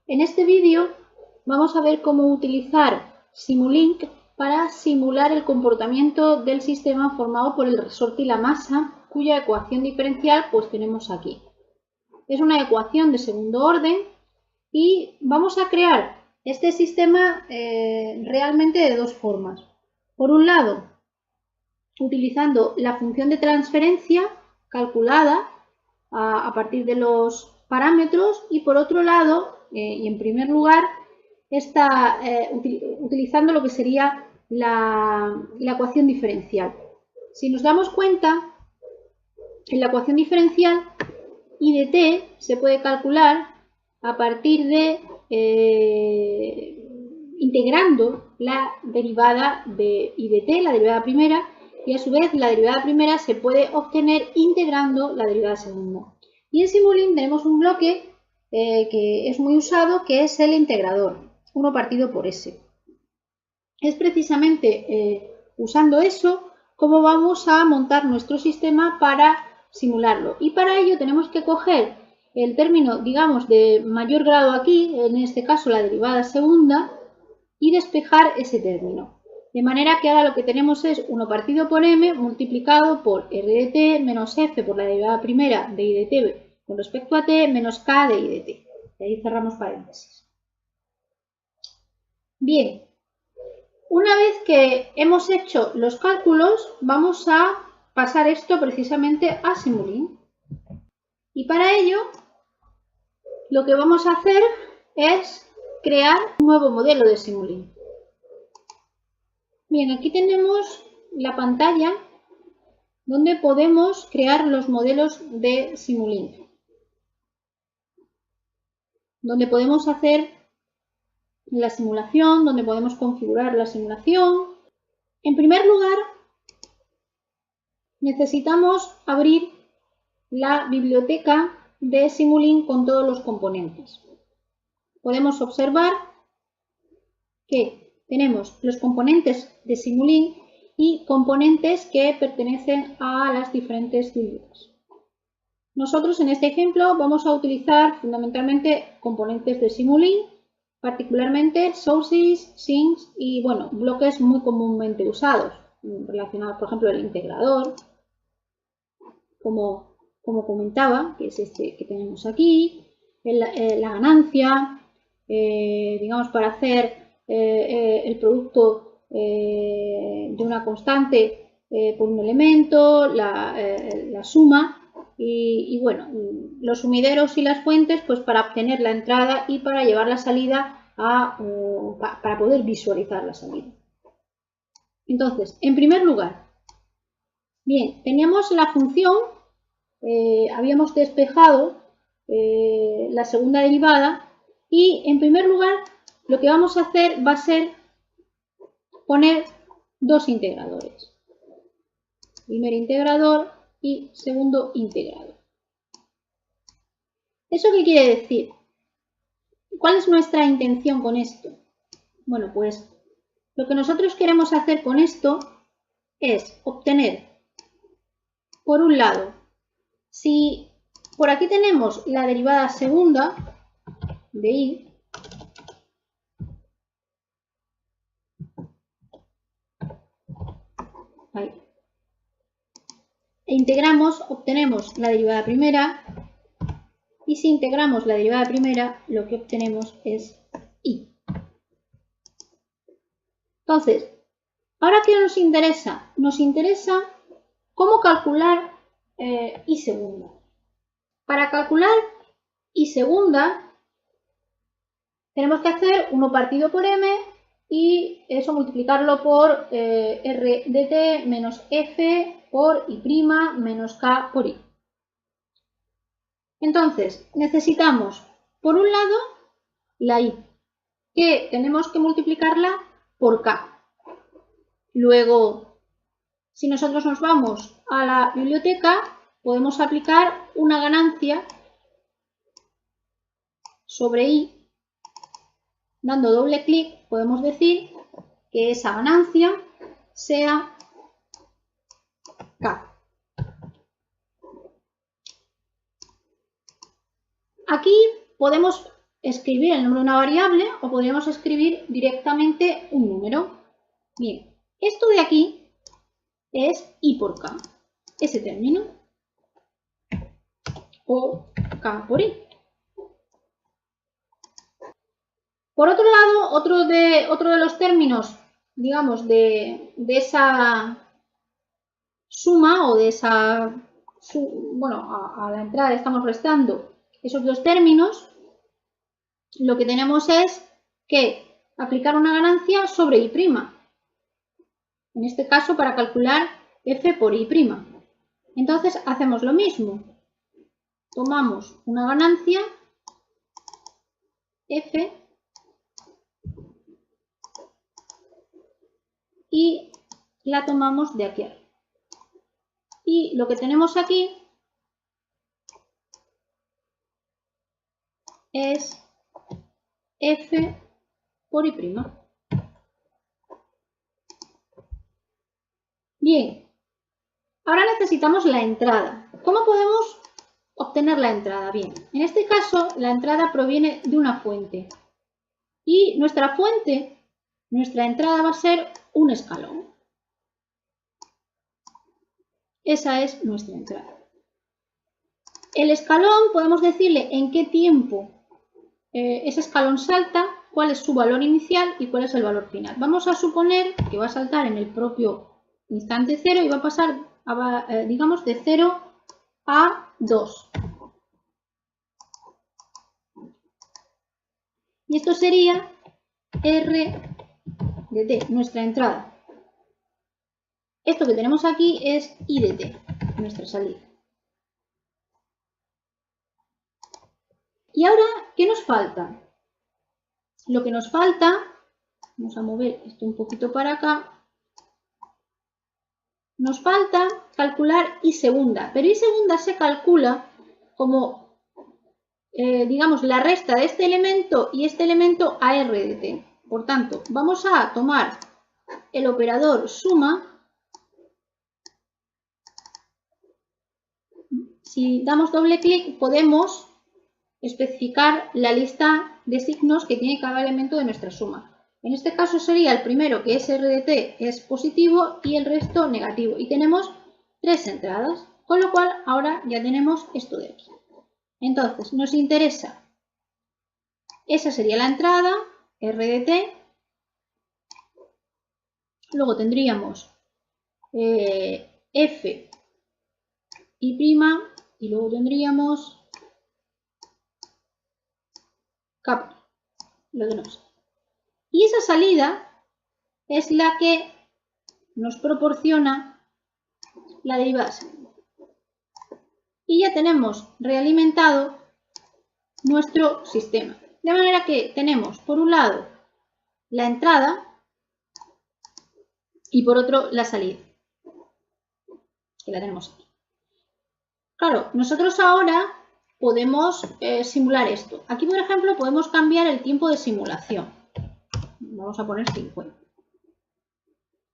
En este vídeo vamos a ver cómo utilizar Simulink para simular el comportamiento del sistema formado por el resorte y la masa, cuya ecuación diferencial pues tenemos aquí. Es una ecuación de segundo orden y vamos a crear este sistema realmente de dos formas. Por un lado, utilizando la función de transferencia calculada a partir de los parámetros, y por otro lado, y en primer lugar, utilizando lo que sería la ecuación diferencial. Si nos damos cuenta, en la ecuación diferencial, I de t se puede calcular a partir de integrando la derivada de I de t, la derivada primera, y a su vez la derivada primera se puede obtener integrando la derivada segunda. Y en Simulink tenemos un bloque que es muy usado, que es el integrador, 1 partido por s. Es precisamente usando eso como vamos a montar nuestro sistema para simularlo. Y para ello tenemos que coger el término, digamos, de mayor grado aquí, en este caso la derivada segunda, y despejar ese término. De manera que ahora lo que tenemos es 1 partido por m multiplicado por r de t menos f por la derivada primera de i de t con respecto a t menos k de i de t. Y ahí cerramos paréntesis. Bien, una vez que hemos hecho los cálculos, vamos a pasar esto precisamente a Simulink. Y para ello, lo que vamos a hacer es crear un nuevo modelo de Simulink. Bien, aquí tenemos la pantalla donde podemos crear los modelos de Simulink, donde podemos hacer la simulación, donde podemos configurar la simulación. En primer lugar, necesitamos abrir la biblioteca de Simulink con todos los componentes. Podemos observar que tenemos los componentes de Simulink y componentes que pertenecen a las diferentes librerías. Nosotros en este ejemplo vamos a utilizar fundamentalmente componentes de Simulink, particularmente sources, sinks y bueno, bloques muy comúnmente usados, relacionados por ejemplo el integrador, como comentaba, que es este que tenemos aquí, la ganancia, digamos para hacer el producto de una constante por un elemento, la suma y bueno, los sumideros y las fuentes pues para obtener la entrada y para llevar la salida para poder visualizar la salida. Entonces, en primer lugar, bien, teníamos la función, habíamos despejado la segunda derivada y en primer lugar lo que vamos a hacer va a ser poner dos integradores. Primer integrador y segundo integrador. ¿Eso qué quiere decir? ¿Cuál es nuestra intención con esto? Bueno, pues lo que nosotros queremos hacer con esto es obtener, por un lado, si por aquí tenemos la derivada segunda de i, ahí, e integramos, obtenemos la derivada primera, y si integramos la derivada primera, lo que obtenemos es i. Entonces, ¿ahora qué nos interesa? Nos interesa cómo calcular i segunda. Para calcular i segunda, tenemos que hacer 1 partido por m y eso multiplicarlo por r de t menos f por i' menos k por i. Entonces, necesitamos, por un lado, la i, que tenemos que multiplicarla por k. Luego, si nosotros nos vamos a la biblioteca, podemos aplicar una ganancia sobre i. Dando doble clic, podemos decir que esa ganancia sea k. Aquí podemos escribir el nombre de una variable o podríamos escribir directamente un número. Bien, esto de aquí es I por K, ese término, o K por I. Por otro lado, otro de los términos, digamos, de esa suma o de esa, bueno, a la entrada estamos restando esos dos términos, lo que tenemos es que aplicar una ganancia sobre I'. En este caso, para calcular F por I'. Entonces, hacemos lo mismo. Tomamos una ganancia, F, y la tomamos de aquí arriba. Y lo que tenemos aquí es F por I'. Bien, ahora necesitamos la entrada. ¿Cómo podemos obtener la entrada? Bien, en este caso la entrada proviene de una fuente. Y nuestra fuente, nuestra entrada va a ser un escalón. Esa es nuestra entrada. El escalón podemos decirle en qué tiempo ese escalón salta, cuál es su valor inicial y cuál es el valor final. Vamos a suponer que va a saltar en el propio instante 0 y va a pasar, digamos, de 0 a 2. Y esto sería R de t, nuestra entrada. Esto que tenemos aquí es I de t, nuestra salida. Y ahora, ¿qué nos falta? Lo que nos falta, vamos a mover esto un poquito para acá, nos falta calcular I segunda, pero I segunda se calcula como, digamos, la resta de este elemento y este elemento a R de t. Por tanto, vamos a tomar el operador suma. Si damos doble clic, podemos especificar la lista de signos que tiene cada elemento de nuestra suma. En este caso sería el primero, que es R de t, es positivo y el resto negativo. Y tenemos 3 entradas, con lo cual ahora ya tenemos esto de aquí. Entonces, nos interesa, esa sería la entrada, R de t. Luego tendríamos F I', y luego tendríamos K'. Lo tenemos. Y esa salida es la que nos proporciona la derivada segunda. Y ya tenemos realimentado nuestro sistema. De manera que tenemos, por un lado, la entrada y por otro, la salida, que la tenemos aquí. Claro, nosotros ahora podemos simular esto. Aquí, por ejemplo, podemos cambiar el tiempo de simulación. Vamos a poner 50.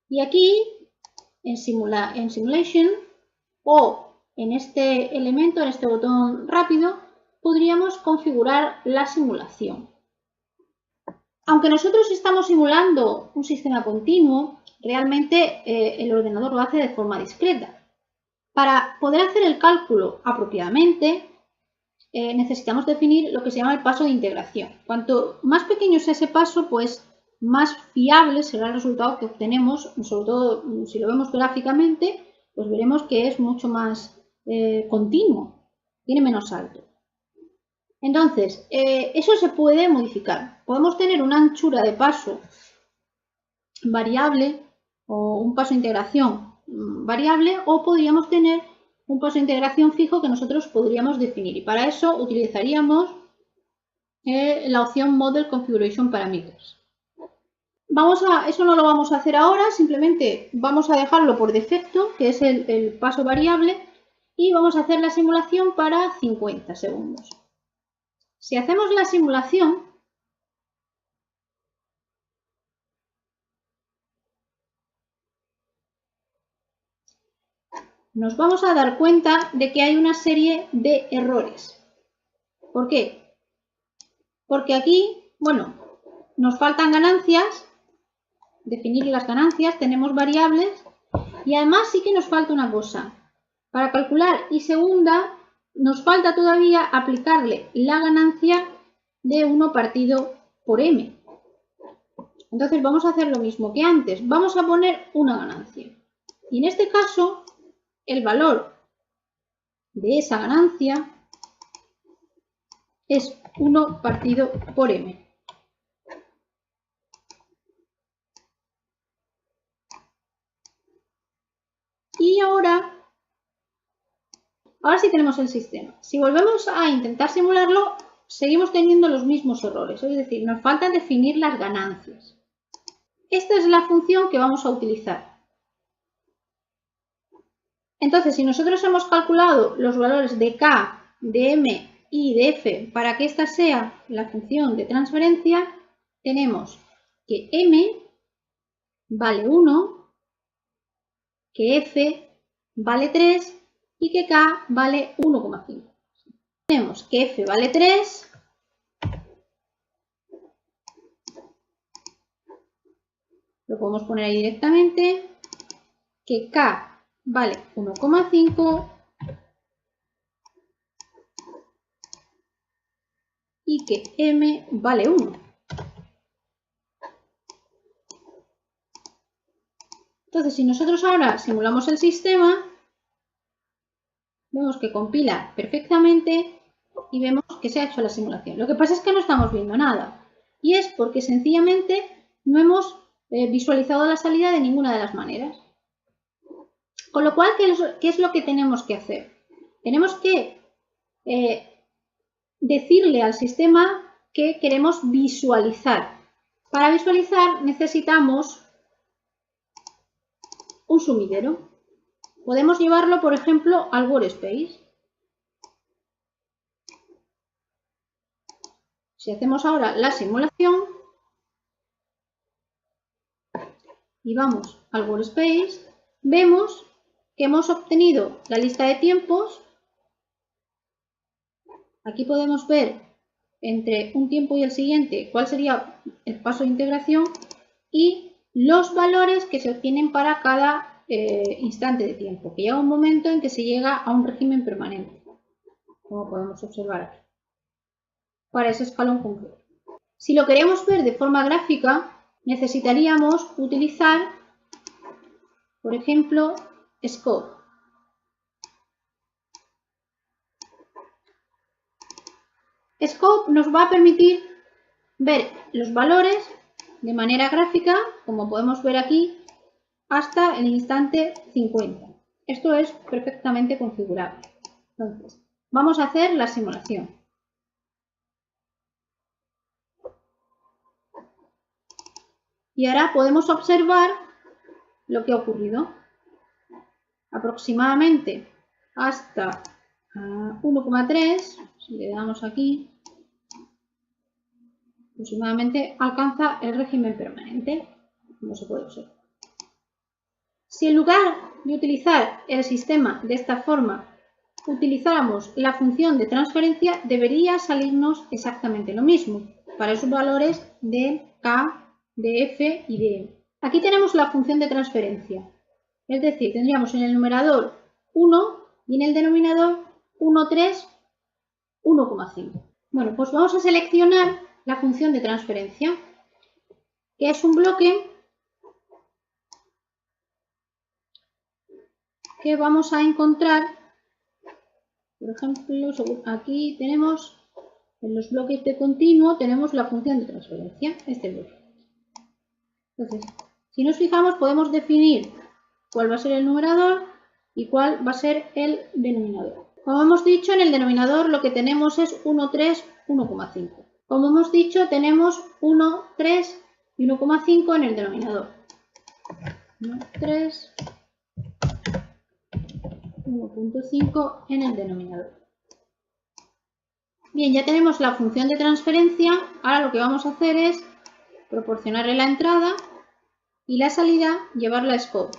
Y aquí, en Simulation, o en este elemento, en este botón rápido, podríamos configurar la simulación. Aunque nosotros estamos simulando un sistema continuo, realmente el ordenador lo hace de forma discreta. Para poder hacer el cálculo apropiadamente, necesitamos definir lo que se llama el paso de integración. Cuanto más pequeño sea ese paso, pues más fiable será el resultado que obtenemos, sobre todo si lo vemos gráficamente, pues veremos que es mucho más continuo, tiene menos salto. Entonces, eso se puede modificar. Podemos tener una anchura de paso variable o un paso de integración variable, o podríamos tener un paso de integración fijo que nosotros podríamos definir. Y para eso utilizaríamos la opción Model Configuration Parameters. Eso no lo vamos a hacer ahora, simplemente vamos a dejarlo por defecto, que es el paso variable, y vamos a hacer la simulación para 50 segundos. Si hacemos la simulación, nos vamos a dar cuenta de que hay una serie de errores. ¿Por qué? porque aquí, bueno, nos faltan ganancias, definir las ganancias, tenemos variables y además sí que nos falta una cosa. Para calcular y segunda, nos falta todavía aplicarle la ganancia de 1 partido por m. Entonces vamos a hacer lo mismo que antes. Vamos a poner una ganancia. Y en este caso, el valor de esa ganancia es 1 partido por m. Y ahora sí tenemos el sistema. Si volvemos a intentar simularlo, seguimos teniendo los mismos errores. Es decir, nos falta definir las ganancias. Esta es la función que vamos a utilizar. Entonces, si nosotros hemos calculado los valores de k, de m y de f para que esta sea la función de transferencia, tenemos que m vale 1, que f vale 3 y que k vale 1,5. Tenemos que f vale 3, lo podemos poner ahí directamente, que k vale 1,5 y que m vale 1. Entonces, si nosotros ahora simulamos el sistema, vemos que compila perfectamente y vemos que se ha hecho la simulación. Lo que pasa es que no estamos viendo nada y es porque sencillamente no hemos visualizado la salida de ninguna de las maneras. Con lo cual, ¿qué es lo que tenemos que hacer? Tenemos que decirle al sistema que queremos visualizar. Para visualizar necesitamos un sumidero. Podemos llevarlo, por ejemplo, al workspace. Si hacemos ahora la simulación y vamos al workspace, vemos que hemos obtenido la lista de tiempos. Aquí podemos ver entre un tiempo y el siguiente cuál sería el paso de integración y los valores que se obtienen para cada instante de tiempo, que llega un momento en que se llega a un régimen permanente, como podemos observar aquí, para ese escalón concreto. Si lo queremos ver de forma gráfica, necesitaríamos utilizar, por ejemplo, Scope. Scope nos va a permitir ver los valores de manera gráfica, como podemos ver aquí, hasta el instante 50. Esto es perfectamente configurable. Entonces, vamos a hacer la simulación. Y ahora podemos observar lo que ha ocurrido. Aproximadamente hasta 1,3, si le damos aquí, aproximadamente alcanza el régimen permanente, como se puede observar. Si en lugar de utilizar el sistema de esta forma utilizáramos la función de transferencia, debería salirnos exactamente lo mismo para esos valores de k, de f y de m. Aquí tenemos la función de transferencia, es decir, tendríamos en el numerador 1 y en el denominador 1, 3, 1,5. Bueno, pues vamos a seleccionar la función de transferencia, que es un bloque que vamos a encontrar, por ejemplo, aquí tenemos en los bloques de continuo, tenemos la función de transferencia, este bloque. Entonces, si nos fijamos, podemos definir cuál va a ser el numerador y cuál va a ser el denominador. Como hemos dicho, en el denominador lo que tenemos es 1, 3, 1,5. Como hemos dicho, tenemos 1, 3 y 1,5 en el denominador. 1, 3, 1,5 en el denominador. Bien, ya tenemos la función de transferencia. Ahora lo que vamos a hacer es proporcionarle la entrada y la salida llevarla a Scope.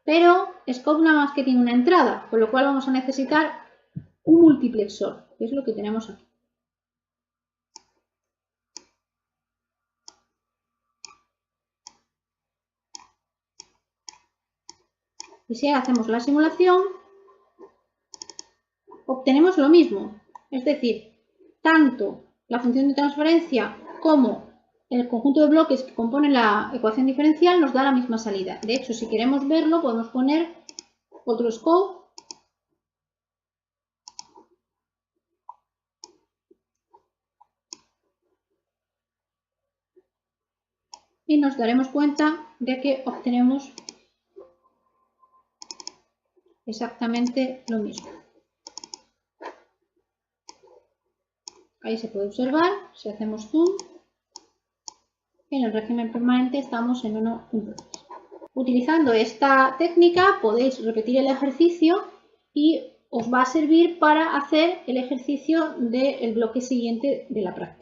Pero Scope nada más que tiene una entrada, con lo cual vamos a necesitar un multiplexor, que es lo que tenemos aquí. Y si hacemos la simulación, obtenemos lo mismo. Es decir, tanto la función de transferencia como el conjunto de bloques que componen la ecuación diferencial nos da la misma salida. De hecho, si queremos verlo, podemos poner otro scope y nos daremos cuenta de que obtenemos exactamente lo mismo. Ahí se puede observar, si hacemos zoom, en el régimen permanente estamos en 1.3. Utilizando esta técnica podéis repetir el ejercicio y os va a servir para hacer el ejercicio del bloque siguiente de la práctica.